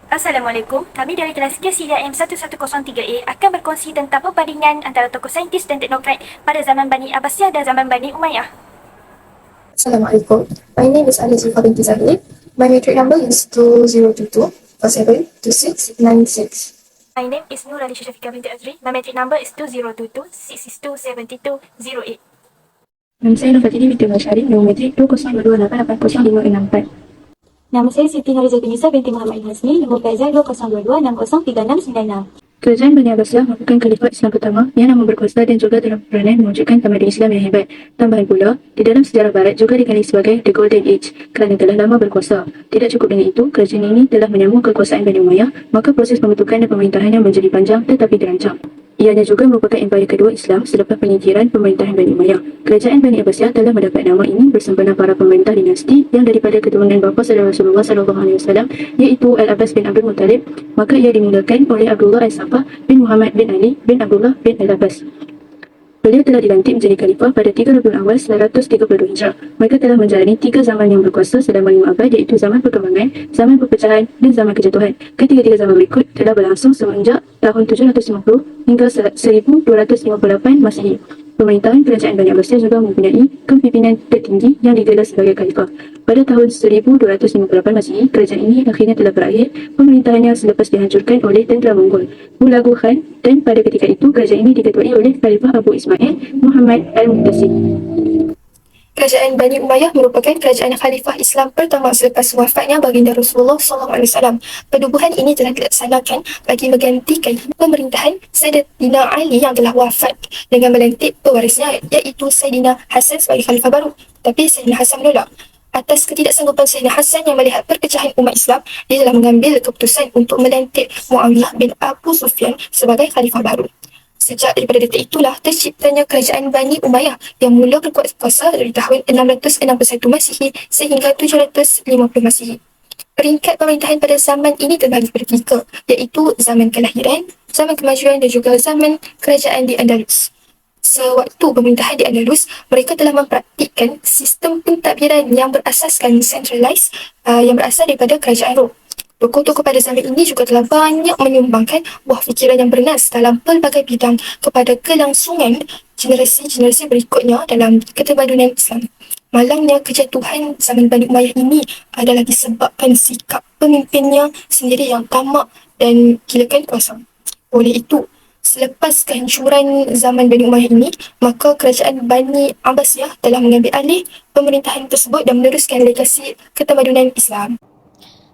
Assalamualaikum. Kami dari kelas Kesilia M1103A akan berkongsi tentang perbandingan antara tokoh saintis dan teknokrat pada zaman Bani Abbasiyah dan zaman Bani Umayyah. Assalamualaikum. My name is Ali Zulfa binti Zahid. My matric number is 2022472696. My name is Nur Ali Shafika binti Azri. My metric number is 2022-662-7208. Nama saya Nur Fatini binti Masyari, nombor metrik 2022880564. Nama saya Siti Norizah Nisa binti Muhammad Hasni, nombor PZ 2022603696. Kerajaan Bani Abbasiyah merupakan khalifah Islam pertama yang amat berkuasa dan juga dalam peranan mewujudkan tamadun Islam yang hebat. Tambahan pula, di dalam sejarah barat juga dikenali sebagai The Golden Age kerana telah lama berkuasa. Tidak cukup dengan itu, kerajaan ini telah menyambung kekuasaan Bani Umayyah, maka proses pembentukan dan pemerintahannya menjadi panjang tetapi terancam. Ianya juga merupakan empayar kedua Islam selepas penyingkiran pemerintahan Bani Umayyah. Kerajaan Bani Abbasiyah telah mendapat nama ini bersempena para pemerintah dinasti yang daripada keturunan bapa saudara Rasulullah SAW iaitu Al-Abbas bin Abdul Muttalib, maka ia dimulakan oleh Abdullah Al-Safah bin Muhammad bin Ali bin Abdullah bin Al-Abbas. Beliau telah dilantik menjadi khalifah pada 3 Rabiul Awal 932 Hijrah. Mereka telah menjalani 3 zaman yang berkuasa selama 5 abad iaitu zaman perkembangan, zaman perpecahan dan zaman kejatuhan. Ketiga-tiga zaman berikut telah berlangsung semenjak tahun 750 hingga 1258 Masihi. Pemerintahan kerajaan Bani Abbasiyah juga mempunyai kepimpinan tertinggi yang digelar sebagai khalifah. Pada tahun 1258 Masihi, kerajaan ini akhirnya telah berakhir pemerintahannya selepas dihancurkan oleh tentera Mongol, Hulagu Khan, dan pada ketika itu kerajaan ini diketuai oleh Khalifah Abu Ismail Muhammad Al-Muqtasim. Kerajaan Bani Umayyah merupakan kerajaan khalifah Islam pertama selepas wafatnya baginda Rasulullah SAW. Penubuhan ini telah dilaksanakan bagi menggantikan pemerintahan Sayyidina Ali yang telah wafat dengan melantik pewarisnya iaitu Sayyidina Hasan sebagai khalifah baru. Tapi Sayyidina Hasan menolak. Atas ketidaksanggupan Sayyidina Hasan yang melihat perpecahan umat Islam, dia telah mengambil keputusan untuk melantik Muawiyah bin Abu Sufyan sebagai khalifah baru. Sejak daripada detik itulah terciptanya kerajaan Bani Umayyah yang mula berkuasa dari tahun 661 Masihi sehingga 750 Masihi. Peringkat pemerintahan pada zaman ini terbagi pada 3, iaitu zaman kelahiran, zaman kemajuan dan juga zaman kerajaan di Andalus. Sewaktu pemerintahan di Andalus, mereka telah mempraktikkan sistem pentadbiran yang berasaskan centralized yang berasal daripada kerajaan Rom. Tokoh-tokoh pada zaman ini juga telah banyak menyumbangkan buah fikiran yang bernas dalam pelbagai bidang kepada kelangsungan generasi-generasi berikutnya dalam ketamadunan Islam. Malangnya kejatuhan zaman Bani Umayyah ini adalah disebabkan sikap pemimpinnya sendiri yang tamak dan gilakan kuasa. Oleh itu, selepas kehancuran zaman Bani Umayyah ini, maka kerajaan Bani Abbasiyah telah mengambil alih pemerintahan tersebut dan meneruskan legasi ketamadunan Islam.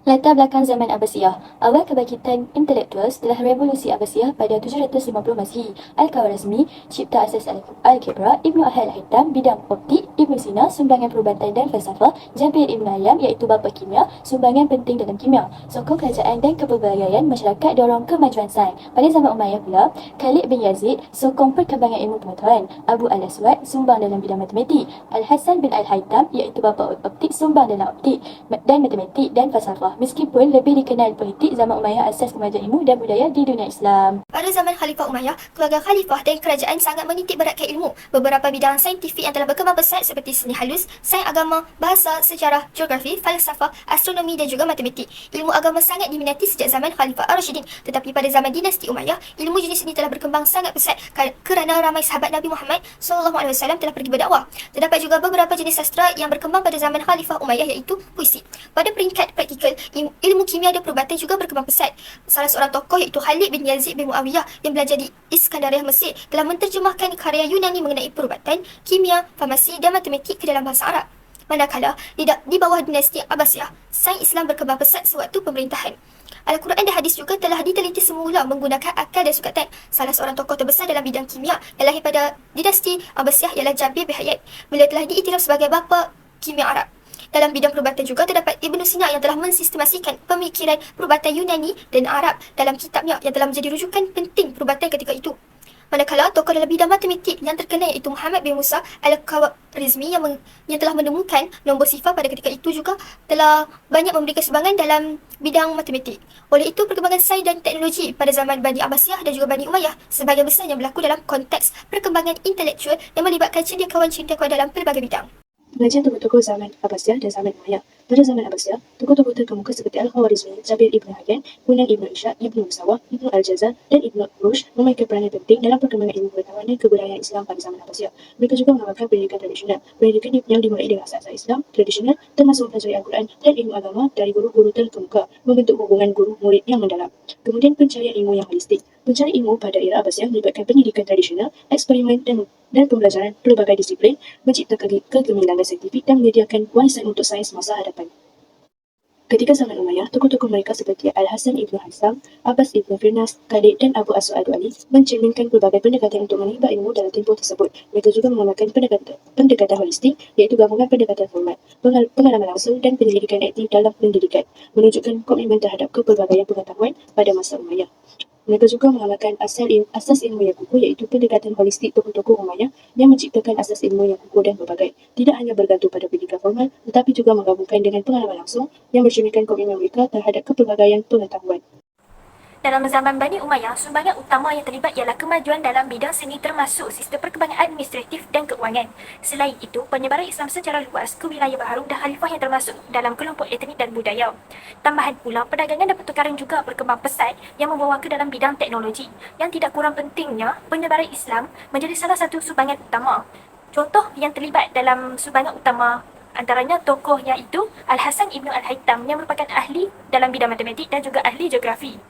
Latar belakang zaman Abbasiyah. Awal kebangkitan intelektual setelah revolusi Abbasiyah pada 750 Masihi. Al-Khwarizmi, cipta asas Al-Kibra, Ibnu Al-Haytham, bidang optik, Ibnu Sina, sumbangan perubatan dan falsafah, Jabir Ibn Ayyam, iaitu bapa kimia, sumbangan penting dalam kimia. Sokong kerajaan dan kepelbagaian masyarakat dorong kemajuan sains. Pada zaman Umayyah pula, Khalid bin Yazid, sokong perkembangan ilmu pengetahuan. Abu Al-Aswad, sumbang dalam bidang matematik. Al-Hasan bin Al-Haytham, iaitu bapa optik, sumbang dalam optik dan matematik dan falsafah. Meskipun lebih dikenal politik, zaman Umayyah asas kemajuan ilmu dan budaya di dunia Islam. Pada zaman Khalifah Umayyah, keluarga khalifah dan kerajaan sangat menitik beratkan ilmu. Beberapa bidang saintifik yang telah berkembang pesat seperti seni halus, sains agama, bahasa, sejarah, geografi, falsafah, astronomi dan juga matematik. Ilmu agama sangat diminati sejak zaman Khalifah Ar-Rashidin. Tetapi pada zaman dinasti Umayyah, ilmu jenis ini telah berkembang sangat pesat kerana ramai sahabat Nabi Muhammad SAW telah pergi berdakwah. Terdapat juga beberapa jenis sastra yang berkembang pada zaman Khalifah Umayyah iaitu puisi. Pada peringkat praktikal, ilmu kimia dan perubatan juga berkembang pesat. Salah seorang tokoh iaitu Khalid bin Yazid bin Muawiyah yang belajar di Iskandariah Mesir telah menterjemahkan karya Yunani mengenai perubatan, kimia, farmasi dan matematik ke dalam bahasa Arab. Manakala di bawah dinasti Abbasiyah, sains Islam berkembang pesat sewaktu pemerintahan. Al-Quran dan hadis juga telah diteliti semula menggunakan akal dan sukatan. Salah seorang tokoh terbesar dalam bidang kimia yang lahir pada dinasti Abbasiyah ialah Jabir bin Hayat. Beliau telah diiktiraf sebagai bapa kimia Arab. Dalam bidang perubatan juga terdapat Ibnu Sina yang telah mensistemasikan pemikiran perubatan Yunani dan Arab dalam kitabnya yang telah menjadi rujukan penting perubatan ketika itu. Manakala tokoh dalam bidang matematik yang terkenal iaitu Muhammad bin Musa Al-Khwarizmi yang telah menemukan nombor sifar pada ketika itu juga telah banyak memberikan sumbangan dalam bidang matematik. Oleh itu, perkembangan sains dan teknologi pada zaman Bani Abbasiyah dan juga Bani Umayyah sebagian besar yang berlaku dalam konteks perkembangan intelektual yang melibatkan cendekiawan-cendekiawan dalam pelbagai bidang. Pengajian tokoh-tokoh zaman Abbasiyah dan zaman Umayyah. Pada zaman Abbasiyah, tokoh-tokoh terkemuka seperti Al-Khawarizmi, Jabir ibn Hayyan, Hunan ibn Ishaq, ibn Musawah, ibn Al-Jazar dan ibn Rushd memainkan peranan penting dalam perkembangan ilmu pengetahuan dan kebudayaan Islam pada zaman Abbasiyah. Mereka juga mengamalkan pendidikan tradisional, pendidikan yang dimulai dengan asas-asas Islam tradisional termasuk mempelajari Al-Quran dan ilmu agama dari guru-guru terkemuka, membentuk hubungan guru-murid yang mendalam. Kemudian pencarian ilmu yang holistik. Pencarian ilmu pada era Abbasiyah melibatkan pendidikan tradisional, eksperimen dan pembelajaran pelbagai disiplin, menciptakan kegemilangan saintifik dan menyediakan warisan untuk sains masa hadapan. Ketika zaman Umayyah, tokoh-tokoh mereka seperti Al-Hasan ibn Haisam, Abbas ibn Firnas, Khalid dan Abu Aswad Ad-Duali mencerminkan pelbagai pendekatan untuk menimba ilmu dalam tempoh tersebut. Mereka juga mengamalkan pendekatan holistik, iaitu gabungan pendekatan format, pengalaman langsung dan penyelidikan aktif dalam pendidikan, menunjukkan komitmen terhadap kepelbagaian pengetahuan pada masa Umayyah. Mereka juga mengamalkan asas ilmu yang kukuh, iaitu pendekatan holistik tokoh-tokoh Umayyah yang menciptakan asas ilmu yang kukuh dan berbagai. Tidak hanya bergantung pada pendidikan formal, tetapi juga menggabungkan dengan pengalaman langsung yang mencerminkan komitmen mereka terhadap kepelbagaian pengetahuan. Dalam zaman Bani Umayyah, sumbangan utama yang terlibat ialah kemajuan dalam bidang seni termasuk sistem perkembangan administratif dan keuangan. Selain itu, penyebaran Islam secara luas ke wilayah baharu dan khalifah yang termasuk dalam kelompok etnik dan budaya. Tambahan pula, perdagangan dan pertukaran juga berkembang pesat yang membawa ke dalam bidang teknologi. Yang tidak kurang pentingnya, penyebaran Islam menjadi salah satu sumbangan utama. Contoh yang terlibat dalam sumbangan utama antaranya tokoh iaitu Al-Hasan ibn Al-Haytham yang merupakan ahli dalam bidang matematik dan juga ahli geografi.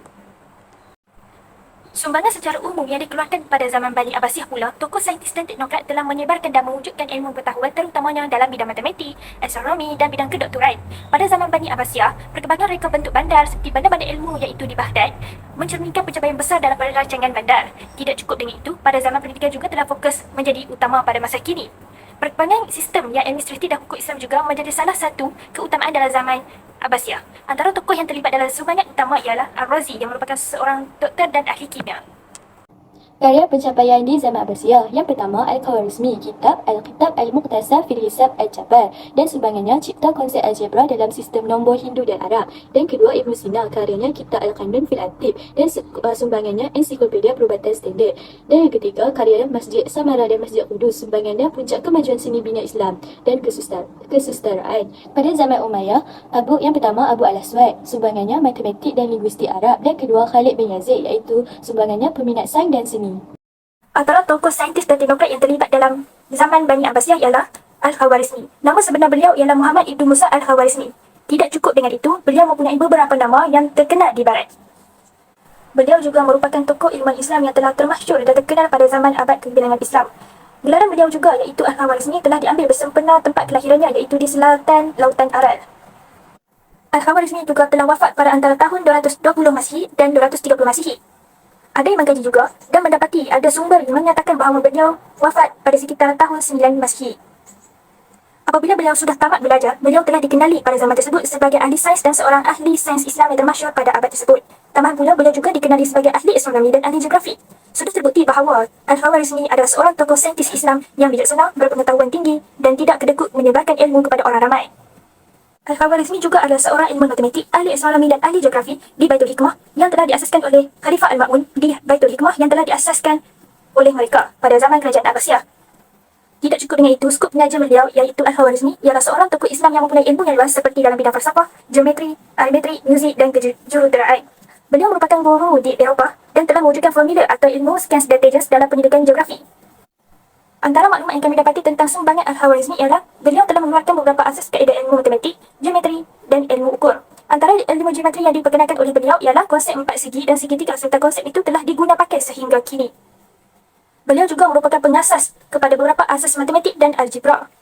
Sumbangan secara umum yang dikeluarkan pada zaman Bani Abbasiyah pula, tokoh saintis dan teknokrat telah menyebarkan dan mewujudkan ilmu pengetahuan terutamanya dalam bidang matematik, astronomi dan bidang kedoktoran. Pada zaman Bani Abbasiyah, perkembangan reka bentuk bandar seperti bandar-bandar ilmu iaitu di Baghdad mencerminkan pencapaian besar dalam perancangan bandar. Tidak cukup dengan itu, pada zaman pendidikan juga telah fokus menjadi utama pada masa kini. Perkembangan sistem yang administratif dan hukum Islam juga menjadi salah satu keutamaan dalam zaman Abbasiyah. Antara tokoh yang terlibat dalam sumbangan utama ialah Al-Razi yang merupakan seorang doktor dan ahli kimia. Karya pencapaian di zaman Abbasiyah. Yang pertama, Al-Khawarizmi, kitab Al-Kitab Al-Muqtasar fil Hisab Al-Jabbar dan sumbangannya cipta konsep algebra dalam sistem nombor Hindu dan Arab. Dan kedua, Ibn Sina, karyanya kitab Al-Qanun fil Atib dan sumbangannya ensiklopedia perubatan standard. Dan yang ketiga, karya Masjid Samara dan Masjid Qudus, sumbangannya puncak kemajuan seni bina Islam dan kesusadaraan. Pada zaman Umayyah, yang pertama Abu Al-Aswad, sumbangannya matematik dan linguistik Arab. Dan kedua, Khalid bin Yazid, iaitu sumbangannya peminat sains dan seni. Antara tokoh saintis dan teknokrat yang terlibat dalam zaman Bani Abbasiyah ialah Al-Khawarizmi. Nama sebenar beliau ialah Muhammad Ibn Musa Al-Khawarizmi. Tidak cukup dengan itu, beliau mempunyai beberapa nama yang terkenal di barat. Beliau juga merupakan tokoh ilmuwan Islam yang telah termasyhur dan terkenal pada zaman abad kebilangan Islam. Gelaran beliau juga iaitu Al-Khawarizmi telah diambil bersempena tempat kelahirannya iaitu di selatan Lautan Aral. Al-Khawarizmi juga telah wafat pada antara tahun 220 Masihi dan 230 Masihi. Ada yang mengkaji juga dan mendapati ada sumber yang menyatakan bahawa beliau wafat pada sekitar tahun 9 Masihi. Apabila beliau sudah tamat belajar, beliau telah dikenali pada zaman tersebut sebagai ahli sains dan seorang ahli sains Islam yang termasyhur pada abad tersebut. Tambahan pula, beliau juga dikenali sebagai ahli astronomi dan ahli geografi. Sudah terbukti bahawa Al-Khawarizmi adalah seorang tokoh saintis Islam yang bijaksana, berpengetahuan tinggi dan tidak kedekut menyebarkan ilmu kepada orang ramai. Al-Khawarizmi juga adalah seorang ilmuwan matematik, ahli astronomi dan ahli geografi di Baitul Hikmah yang telah diasaskan oleh Khalifah Al-Ma'mun di Baitul Hikmah yang telah diasaskan oleh mereka pada zaman kerajaan Abbasiyah. Tidak cukup dengan itu, skop pengajian beliau iaitu Al-Khawarizmi ialah seorang tokoh Islam yang mempunyai ilmu yang luas seperti dalam bidang falsafah, geometri, aritmetik, muzik dan kejuruteraan. Beliau merupakan guru di Eropah dan telah mewujudkan formula atau ilmu sekian strategis dalam pendidikan geografi. Antara maklumat yang kami dapati tentang sumbangan Al-Khawarizmi ialah beliau telah mengeluarkan beberapa asas kaedah ilmu matematik, geometri dan ilmu ukur. Antara ilmu geometri yang diperkenalkan oleh beliau ialah konsep empat segi dan segitiga serta konsep itu telah diguna pakai sehingga kini. Beliau juga merupakan pengasas kepada beberapa asas matematik dan algebra.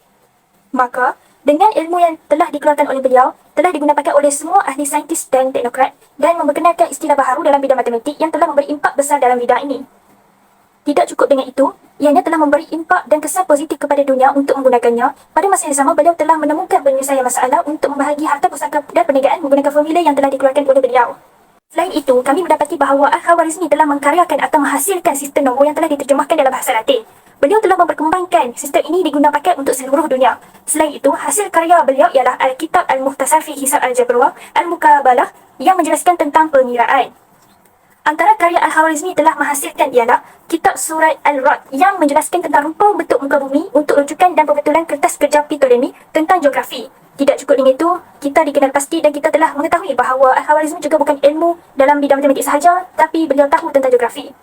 Maka, dengan ilmu yang telah dikeluarkan oleh beliau, telah diguna pakai oleh semua ahli saintis dan teknokrat dan memperkenalkan istilah baharu dalam bidang matematik yang telah memberi impak besar dalam bidang ini. Tidak cukup dengan itu, ianya telah memberi impak dan kesan positif kepada dunia untuk menggunakannya. Pada masa yang sama, beliau telah menemukan penyelesaian masalah untuk membahagi harta pusaka dan perniagaan menggunakan formula yang telah dikeluarkan oleh beliau. Selain itu, kami mendapati bahawa Al-Khawarizmi telah mengkaryakan atau menghasilkan sistem nombor yang telah diterjemahkan dalam bahasa Latin. Beliau telah memperkembangkan sistem ini digunakan pakai untuk seluruh dunia. Selain itu, hasil karya beliau ialah Al-Kitab Al-Muqtasar fi Hisab Al-Jabr Al-Mukabalah yang menjelaskan tentang pengiraan. Antara karya Al-Khwarizmi telah menghasilkan ialah Kitab Surat Al-Ra'd yang menjelaskan tentang rupa bentuk muka bumi untuk rujukan dan pembetulan kertas kerja Ptolemy tentang geografi. Tidak cukup dengan itu, kita dikenal pasti dan kita telah mengetahui bahawa Al-Khwarizmi juga bukan ilmu dalam bidang matematik sahaja, tapi beliau tahu tentang geografi.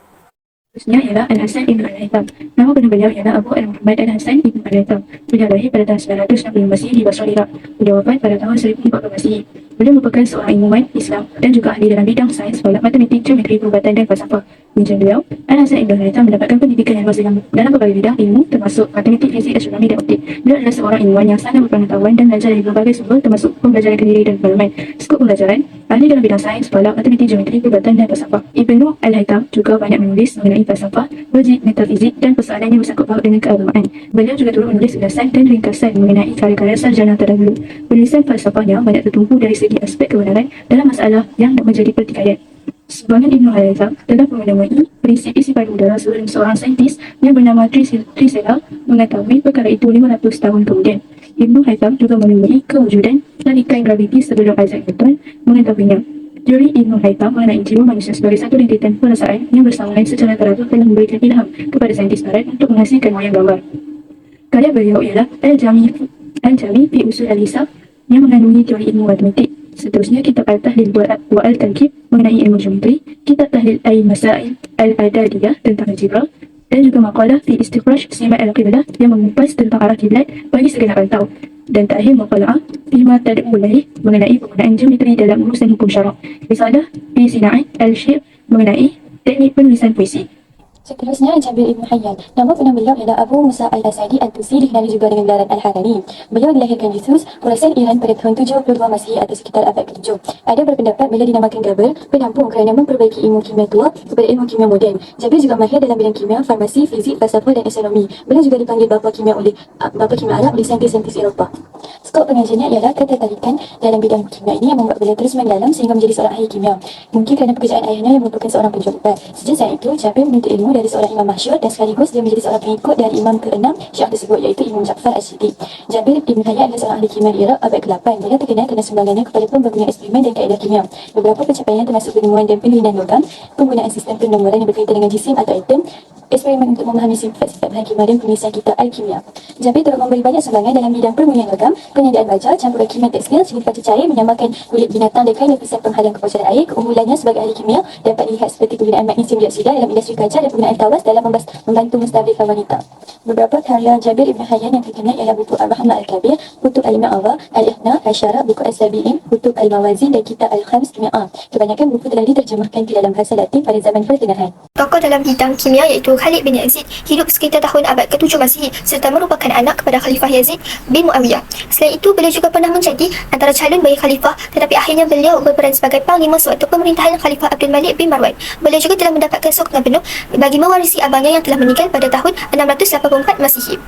Seterusnya ialah Al-Hasan Ibn Al-Haytham. Nama benar beliau ialah Abu Al-Muhammad Al-Hasan Ibn Al-Haytham. Beliau lahir pada tahun 960 Masihi di Basrah, Iraq. Beliau wafat pada tahun 1040 Masihi. Beliau merupakan seorang ilmuwan Islam dan juga ahli dalam bidang sains, falak, matematik, geometri, perubatan dan falsafah. Menurut beliau, Al-Hasan Ibn Al-Haytham mendapatkan pendidikan yang luas dalam berbagai bidang ilmu termasuk matematik, fizik, astronomi dan optik. Beliau adalah seorang ilmuwan yang sangat berpengetahuan dan belajar dari berbagai sumber termasuk pembelajaran kendiri dan parlimen. Skop pembelajaran, ahli dalam bidang sains, falak, matematik, geometri, perubatan dan falsafah. Ibnu Al-Haytham juga banyak menulis mengenai falsafah, logik, metafizik dan persoalan yang bersangkut paut dengan keagamaan. Beliau juga turut menulis ulasan dan ringkasan mengenai karya-karya sarjana terdahulu. Penulisan falsafahnya banyak tertumpu dari segi aspek kebenaran dalam masalah yang menjadi pertikaian. Sumbangan Ibnu Haytham telah menemui prinsip isi padu udara sebelum seorang saintis yang bernama Trisela mengetahui perkara itu 500 tahun kemudian. Ibnu Haytham juga menemui kewujudan tarikan graviti sebelum Isaac Newton mengetahuinya. Teori Ibnu Haytham mengenai jiwa manusia sebagai satu rentetan perasaan yang bersamaan secara teratur telah memberikan ilham kepada saintis barat untuk menghasilkan wayang gambar. Karya beliau ialah Al-Jami fi Usul Al-Hisab yang mengandungi teori ilmu matematik. Seterusnya, kitab Al-Tahlil wa Al-Tarkib mengenai ilmu geometri, kitab Tahlil Al-Masail Al-Adadiyah tentang algebra, dan juga maqalah fi Istikhraj Simat Al-Qiblah yang mengupas tentang arah kiblat bagi segenap rantau. Dan terakhir, maqalah Fima Tad'u Ilaih mengenai penggunaan geometri dalam urusan hukum syarak. Risalah fi Sina'at Al-Syi'r mengenai teknik penulisan puisi. Seterusnya, Jabir Ibn Hayyan. Nama penuh beliau ialah Abu Musa Al-Asadi Al-Tusi, dikenali juga dengan gelaran Al-Harani. Beliau dilahirkan di Sus, Khurasan, Iran pada tahun 72 Masihi atau sekitar abad ke-7. Ada berpendapat beliau dinamakan Gabir, penampung kerana memperbaiki ilmu kimia tua kepada ilmu kimia moden. Jabir juga mahir dalam bidang kimia, farmasi, fizik, falsafah dan astronomi. Beliau juga dipanggil bapa kimia Arab oleh saintis-saintis Eropah. Skop pengajiannya ialah ketertarikan dalam bidang kimia ini yang membuat beliau terus mendalam sehingga menjadi seorang ahli kimia. Mungkin kerana pekerjaan ayahnya yang merupakan seorang penjual obat. Sejak saat itu, Jabir menuntut ilmu dari seorang imam masyhur dan sekaligus dia menjadi seorang pengikut dari imam ke-6 Syiah tersebut, iaitu Imam Ja'far Al-Siddiq. Jabir Ibn Hayyan adalah seorang ahli kimia di Iraq abad ke-8. Beliau terkenal kerana sumbangannya kepada pembangunan eksperimen dan kaedah kimia. Beberapa pencapaian termasuk penemuan dan penelitian logam, penggunaan sistem penomoran yang berkaitan dengan jisim atau atom, eksperimen untuk memahami sifat-sifat bahan kimia dan penulisan kitab Al-Kimia. Jabir turut memberi banyak sumbangan dalam bidang permurnian logam, penyediaan baja, campuran kimia tekstil, segi kaca cair, menyamakan kulit binatang dan kain lapisan penghalang kebocoran air. Keunggulannya sebagai ahli kimia dapat dilihat seperti penggunaan magnesium dioksida dalam industri kaca dan penggunaan tawas dalam membantu menstabilkan wanita. Beberapa karya Jabir Ibn Hayyan yang terkenal ialah buku Ar-Rahmah Al-Kabir, Kutub Al-Ma'awah, Al-Ihna, Al-Syarah, buku Al-Sabi'in, Kutub Al-Mawazin dan kitab Al-Khams Kimi'ah. Kebanyakan buku telah diterjemahkan ke dalam bahasa Latin pada zaman pertengahan. Tokoh dalam bidang kimia iaitu Khalid bin Yazid hidup sekitar tahun abad ke-7 Masihi serta merupakan anak kepada Khalifah Yazid bin Muawiyah. Selain itu, beliau juga pernah menjadi antara calon bagi khalifah, tetapi akhirnya beliau berperan sebagai panglima sewaktu pemerintahan Khalifah Abdul Malik bin Marwan. Beliau juga telah mendapatkan sokongan penuh bagi mewarisi abangnya yang telah meninggal pada tahun 684 Masihi.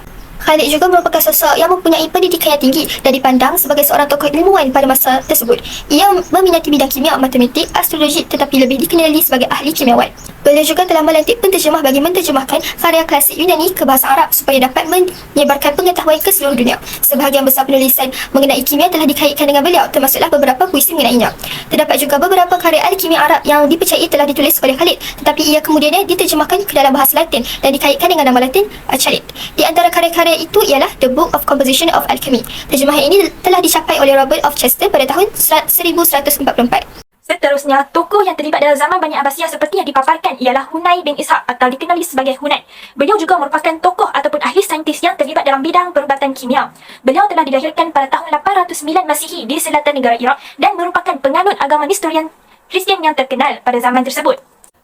Khalid juga merupakan sosok yang mempunyai pendidikan yang tinggi dan dipandang sebagai seorang tokoh ilmuwan pada masa tersebut. Ia meminati bidang kimia, matematik, astrologi tetapi lebih dikenali sebagai ahli kimiawan. Beliau juga telah melantik penterjemah bagi menterjemahkan karya klasik Yunani ke bahasa Arab supaya dapat menyebarkan pengetahuan ke seluruh dunia. Sebahagian besar penulisan mengenai kimia telah dikaitkan dengan beliau, termasuklah beberapa puisi mengenainya. Terdapat juga beberapa karya al-kimia Arab yang dipercayai telah ditulis oleh Khalid, tetapi ia kemudiannya diterjemahkan ke dalam bahasa Latin dan dikaitkan dengan nama Latin Al-Charid. Di antara karya-karya itu ialah The Book of Composition of Alchemy. Terjemahan ini telah dicapai oleh Robert of Chester pada tahun 1144. Seterusnya, tokoh yang terlibat dalam zaman Bani Abbasiyah seperti yang dipaparkan ialah Hunay bin Ishaq atau dikenali sebagai Hunay. Beliau juga merupakan tokoh ataupun ahli saintis yang terlibat dalam bidang perubatan kimia. Beliau telah dilahirkan pada tahun 809 Masihi di selatan negara Iraq dan merupakan penganut agama Nestorian Kristian yang terkenal pada zaman tersebut.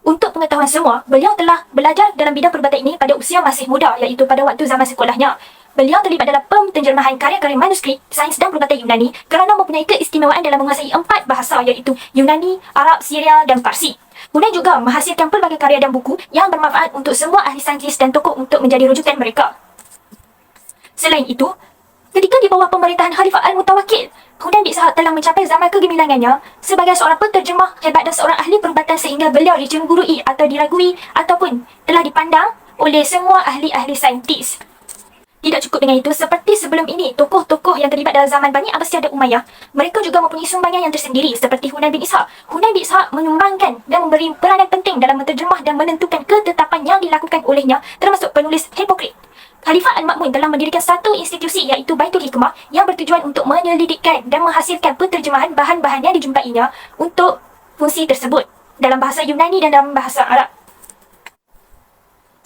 Untuk pengetahuan semua, beliau telah belajar dalam bidang perubatan ini pada usia masih muda, iaitu pada waktu zaman sekolahnya. Beliau terlibat dalam penterjemahan karya-karya manuskrip, sains dan perubatan Yunani kerana mempunyai keistimewaan dalam menguasai 4 bahasa iaitu Yunani, Arab, Syria dan Parsi. Hunay juga menghasilkan pelbagai karya dan buku yang bermanfaat untuk semua ahli saintis dan tokoh untuk menjadi rujukan mereka. Selain itu, ketika di bawah pemerintahan Khalifah Al-Mutawakkil, Hunay bin Ishaq telah mencapai zaman kegemilangannya sebagai seorang penterjemah hebat dan seorang ahli perubatan sehingga beliau dicemburui atau diragui ataupun telah dipandang oleh semua ahli-ahli saintis. Tidak cukup dengan itu, seperti sebelum ini, tokoh-tokoh yang terlibat dalam zaman Bani Abbasiyah dan Umayyah, mereka juga mempunyai sumbangan yang tersendiri seperti Hunain bin Ishaq. Hunain bin Ishaq menyumbangkan dan memberi peranan penting dalam menterjemah dan menentukan ketetapan yang dilakukan olehnya, termasuk penulis Hipokrit. Khalifah Al-Ma'mun telah mendirikan satu institusi iaitu Baitul Hikmah yang bertujuan untuk menyelidikkan dan menghasilkan penterjemahan bahan-bahan yang dijumpainya untuk fungsi tersebut dalam bahasa Yunani dan dalam bahasa Arab.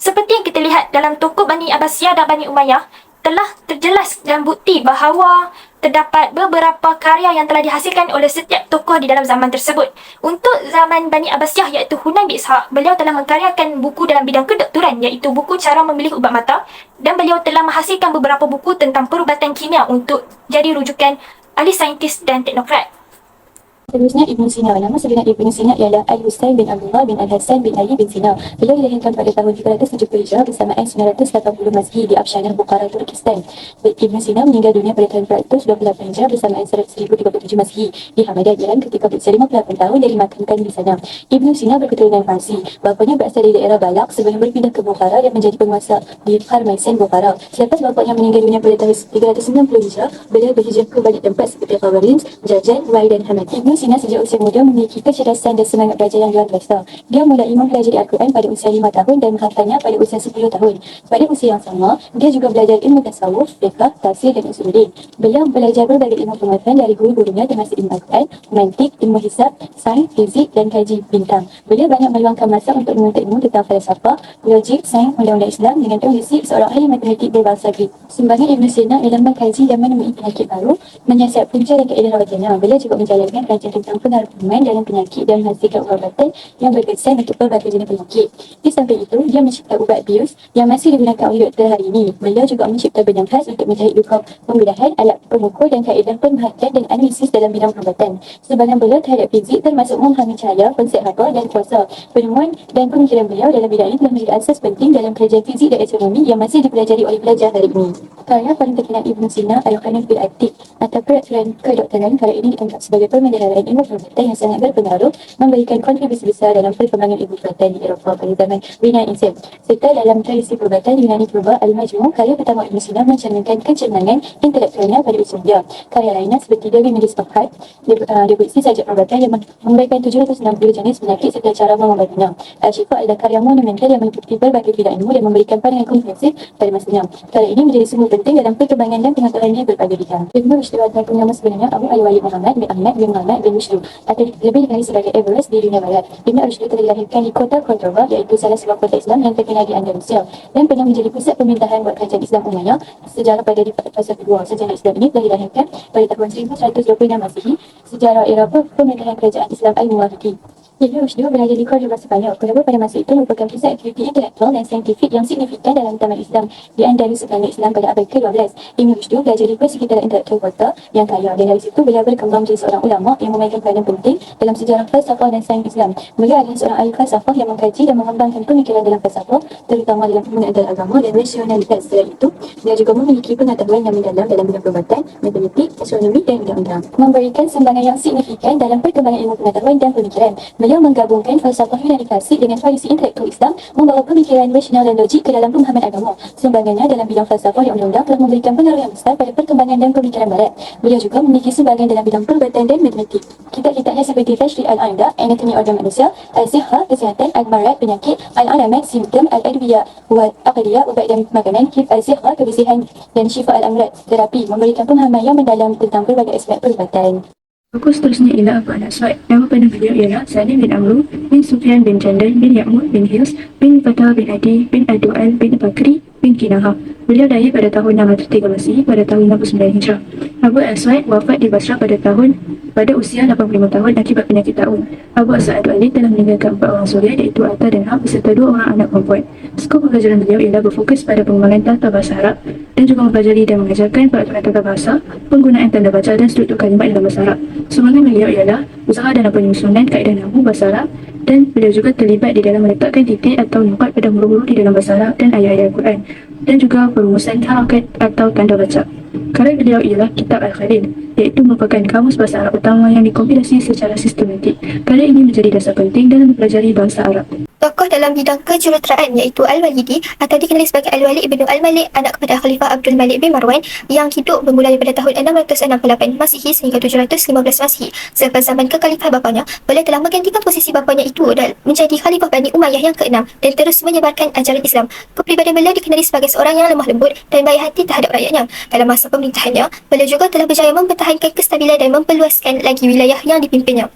Seperti yang kita lihat dalam tokoh Bani Abbasiyah dan Bani Umayyah, telah terjelas dan bukti bahawa terdapat beberapa karya yang telah dihasilkan oleh setiap tokoh di dalam zaman tersebut. Untuk zaman Bani Abbasiyah iaitu Hunain bin Ishaq, beliau telah mengkaryakan buku dalam bidang kedoktoran iaitu buku cara memilih ubat mata, dan beliau telah menghasilkan beberapa buku tentang perubatan kimia untuk jadi rujukan ahli saintis dan teknokrat. Seterusnya Ibn Sina. Nama sebenar Ibn Sina ialah Al-Husain bin Abdullah bin Al-Hasan bin Ali bin Sina. Beliau dilahirkan pada tahun 370 Hijrah bersamaan 980 Mazhi di Afshanah Bukhara, Turkistan. Ibn Sina meninggal dunia pada tahun 428 Hijrah bersamaan 1037 Mazhi di Hamadan, Iran ketika berusia 58 tahun dan dimakamkan di sana. Ibn Sina berketurunan Parsi. Bapanya berasal dari daerah Balak sebelum berpindah ke Bukhara dan menjadi penguasa di Kharmaisan, Bukhara. Selepas bapanya meninggal dunia pada tahun 390 Hijrah, beliau berhijrah ke banyak tempat seperti Khawarins, Jajan, Wai dan Hamad. Ibn Sina sejak usia muda memiliki kecerdasan dan semangat belajar yang luar biasa. Dia mulai mempelajari Al-Quran pada usia 5 tahun dan menghafalnya pada usia 10 tahun. Pada usia yang sama, dia juga belajar ilmu tasawuf, fiqh, tafsir dan usuluddin. Beliau belajar berbagai ilmu pengetahuan dari guru-gurunya termasuk ilmu Al-Quran, mantik, ilmu hisab, sains, fizik dan kaji bintang. Beliau banyak meluangkan masa untuk menuntut ilmu tentang falsafah, logik, sains, undang-undang Islam dengan kondisi seorang ahli matematik berbahasa Greek. Sumbangan Ibn Sina ialah mengkaji dan menemui penyakit baru, menyiasat punca dan kaedah rawatana. Beliau juga menjalankan kajian tentang penarkuman dalam penyakit dan menghasilkan ubat-ubatan yang berkesan untuk berbagai jenis penyakit. Di samping itu, dia mencipta ubat bius yang masih digunakan oleh doktor hari ini. Beliau juga mencipta benang khas untuk menjahit luka pembedahan, alat pemukul dan kaedah pemerhatian dan analisis dalam bidang perubatan. Sumbangan beliau terhadap fizik termasuk memahami cahaya, konsep haba dan kuasa. Penemuan dan pemikiran beliau dalam bidang ini telah menjadi asas penting dalam kajian fizik dan astronomi yang masih dipelajari oleh pelajar hari ini. Karya paling terkenal Ibn Sina Al-Qanun fil Atik atau peraturan kedokteran. Karya ini dianggap sebagai pemendedahan ilmu perubatan yang sangat berpengaruh, memberikan kontribusi besar dalam perkembangan ilmu perubatan di Eropah pada zaman Renaissance. Serta dalam tradisi perubatan Yunani purba Al-Majmu', karya pertama Ibn Sina mencerminkan kecenderungan intelektualnya pada usia muda. Karya lainnya seperti Dewi Medis Fakhat, debuksi sajak perubatan yang memberikan 760 jenis penyakit serta cara mengobatinya. Al-Shifa adalah karya monumental yang meliputi berbagai bidang ilmu dan memberikan pandangan komprehensif pada masanya. Karya ini menjadi sumber penting dalam perkembangan dan pengetahuan di berbagai bidang. Ibn Rushd adalah nama sebenarnya Abu Al-Walid Muhammad bin Ahmad bin Muhammad bin Rushd, atau lebih dikenali sebagai Everest di dunia barat. Ibn Rushd telah dilahirkan di kota Cordoba, iaitu salah sebuah kota Islam yang terkenal di Andalusia, dan pernah menjadi pusat pemerintahan buat kerajaan Islam Umayyah sejarah pada fasa kedua. Sejarah Islam ini telah dilahirkan pada tahun 1126 Masehi. Sejarah era pemerintahan kerajaan Islam Al-Muwahhidi. Ibn Rushd berada di Cordoba, Sepanyol. Cordoba pada masa itu merupakan pusat aktiviti intelektual dan saintifik yang signifikan dalam taman Islam di Andalus Sepanyol Islam pada abad ke-12. Ibn Rushd belajar di persekitaran intelektual kota yang kaya, dan dari situ beliau berkembang menjadi seorang ulama yang memainkan peranan penting dalam sejarah falsafah dan sains Islam. Beliau adalah seorang ahli falsafah yang mengkaji dan mengembangkan pemikiran dalam falsafah, terutama dalam penggunaan dalil agama dan rasionalitas. Selain itu, dia juga memiliki pengetahuan yang mendalam dalam bidang perubatan, matematik, astronomi dan undang-undang, memberikan sumbangan yang signifikan dalam perkembangan ilmu pengetahuan dan pemikiran. Beliau menggabungkan falsafah Yunani klasik dengan tradisi intelektual Islam, membawa pemikiran rasional dan logik ke dalam pemahaman agama. Sumbangannya dalam bidang falsafah dan undang-undang telah memberikan pengaruh yang besar pada perkembangan dan pemikiran barat. Beliau juga memiliki sumbangan dalam bidang perubatan dan matematik. Kitab-kitabnya seperti Tashri' al-A'imdah, Anatomi Organ Manusia, Al-Sihha, Kesihatan, Al-Marad, Penyakit, Al-Alamat, Simptom, Al-Adwiyah, Al-Aqliyah, Ubat dan Makanan, Hif Al-Sihha, Kebersihan dan Syifa Al-Amrad, Terapi, memberikan pemahaman yang mendalam tentang berbagai aspek perubatan. Tokoh seterusnya ialah Abu Al-Aswad. Nama panjang beliau ialah Salim bin Amru bin Sufyan bin Jandal bin Ya'mur bin Hils bin Fatah bin Adi bin Ad-Du'al bin Bakri bin Kinaha. Beliau lahir pada tahun 603 Masehi pada tahun 69 Hijrah. Abu Al-Aswad wafat di Basrah pada usia 85 tahun akibat penyakit taun. Abu Aswad Ad-Du'ali telah meninggalkan 4 orang suria, iaitu Atta dan Hab beserta 2 orang anak perempuan. Skop pembelajaran beliau ialah berfokus pada pengembangan tata bahasa Arab dan juga mempelajari dan mengajarkan peraturan tata bahasa, penggunaan tanda baca dan struktur kalimat dalam bahasa Arab. Sumbangan beliau ialah usaha dalam penyusunan kaedah nahwu bahasa Arab, dan beliau juga terlibat di dalam meletakkan titik atau nukat pada huruf-huruf di dalam bahasa Arab dan ayat-ayat Al-Quran, dan juga perumusan harakat atau tanda baca. Karya beliau ialah Kitab Al-Khalil. iaitu merupakan kamus bahasa Arab utama yang dikompilasi secara sistematik. Karya ini menjadi dasar penting dalam mempelajari bangsa Arab. Tokoh dalam bidang kejuruteraan iaitu Al-Walidi atau dikenali sebagai Al-Walid ibnu Al-Malik, anak kepada Khalifah Abdul Malik bin Marwan yang hidup bermula daripada tahun 668 Masihi sehingga 715 Masihi. Selepas zaman kekhalifah bapanya, beliau telah menggantikan posisi bapanya itu dan menjadi Khalifah Bani Umayyah yang ke-6 dan terus menyebarkan ajaran Islam. Kepribadian beliau dikenali sebagai seorang yang lemah lembut dan baik hati terhadap rakyatnya. Dalam masa pemerintahannya, beliau juga telah berjaya mempertahankan kestabilan dan memperluaskan lagi wilayah yang dipimpinnya.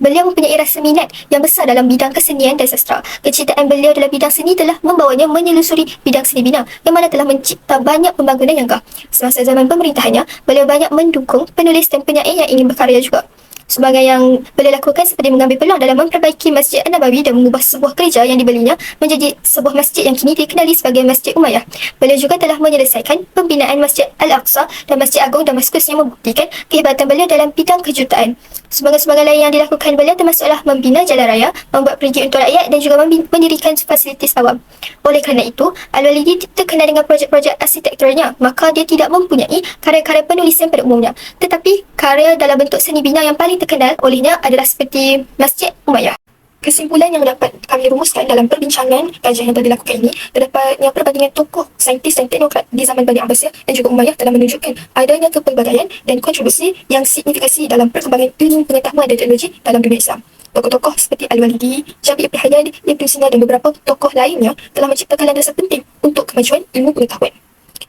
Beliau mempunyai rasa minat yang besar dalam bidang kesenian dan sastra. Kecintaan beliau dalam bidang seni telah membawanya menyelusuri bidang seni bina yang mana telah mencipta banyak pembangunan yang gah. Semasa zaman pemerintahannya, beliau banyak mendukung penulis dan penyair yang ingin berkarya juga. Sebagai yang beliau lakukan seperti mengambil peluang dalam memperbaiki Masjid An-Nabawi dan mengubah sebuah gereja yang dibelinya menjadi sebuah masjid yang kini dikenali sebagai Masjid Umayyah. Beliau juga telah menyelesaikan pembinaan Masjid Al-Aqsa dan Masjid Agung Damaskus yang membuktikan kehebatan beliau dalam bidang kejuruteraan. Sebagai-sebagai lain yang dilakukan beliau termasuklah membina jalan raya, membuat pergi untuk rakyat dan juga mendirikan fasilitas awam. Oleh kerana itu, Al-Walidi terkenal dengan projek-projek arsitekturnya, maka dia tidak mempunyai karya-karya penulisan pada umumnya. Tetapi karya dalam bentuk seni bina yang paling terkenal olehnya adalah seperti Masjid Umayyah. Kesimpulan yang dapat kami rumuskan dalam perbincangan kajian yang telah dilakukan ini, terdapatnya perbandingan tokoh, saintis dan teknokrat di zaman Bani Abbasiyah dan juga Umayyah telah menunjukkan adanya kepelbagaian dan kontribusi yang signifikasi dalam perkembangan ilmu pengetahuan dan teknologi dalam dunia Islam. Tokoh-tokoh seperti Al-Walidi, Jabir Ibn Hayyan, Ibn Sina dan beberapa tokoh lainnya telah menciptakan landasan penting untuk kemajuan ilmu pengetahuan.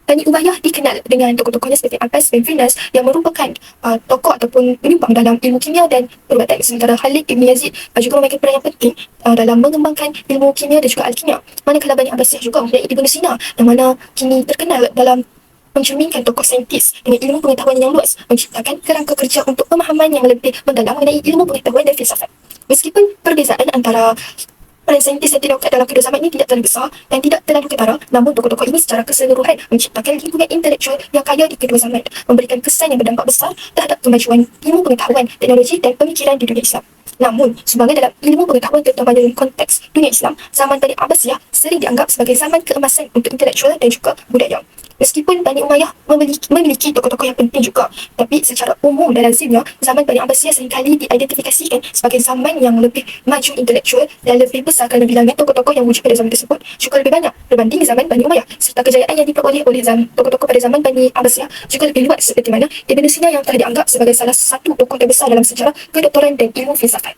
Bani Umayyah dikenal dengan tokoh-tokohnya seperti Abbas bin Firnas yang merupakan tokoh ataupun penyumbang dalam ilmu kimia dan perubatan. Sementara Khalid Ibn Yazid juga memainkan peran yang penting dalam mengembangkan ilmu kimia dan juga alkimia. Manakala Bani Abbasiyah juga mempunyai Ibn Sina yang mana kini terkenal dalam mencerminkan tokoh saintis dengan ilmu pengetahuan yang luas, menciptakan kerangka kerja untuk pemahaman yang lebih mendalam mengenai ilmu pengetahuan dan filsafat. Meskipun perbezaan antara peran saintis dan teknokrat dalam kedua zaman ini tidak terlalu besar dan tidak terlalu ketara, namun tokoh-tokoh ini secara keseluruhan menciptakan lingkungan intelektual yang kaya di kedua zaman, memberikan kesan yang berdampak besar terhadap kemajuan ilmu pengetahuan, teknologi dan pemikiran di dunia Islam. Namun, sumbangan dalam ilmu pengetahuan terutama dalam konteks dunia Islam, zaman Bani Abbasiyah sering dianggap sebagai zaman keemasan untuk intelektual dan juga budaya. Meskipun Bani Umayyah memiliki tokoh-tokoh yang penting juga, tapi secara umum dan lazimnya, zaman Bani Abbasiyah seringkali diidentifikasikan sebagai zaman yang lebih maju intelektual dan lebih besar kerana bilangan tokoh-tokoh yang wujud pada zaman tersebut juga lebih banyak berbanding zaman Bani Umayyah, serta kejayaan yang diperoleh oleh tokoh-tokoh pada zaman Bani Abbasiyah juga lebih luas seperti mana Ibn Sina yang telah dianggap sebagai salah satu tokoh terbesar dalam sejarah kedoktoran dan ilmu filsafat.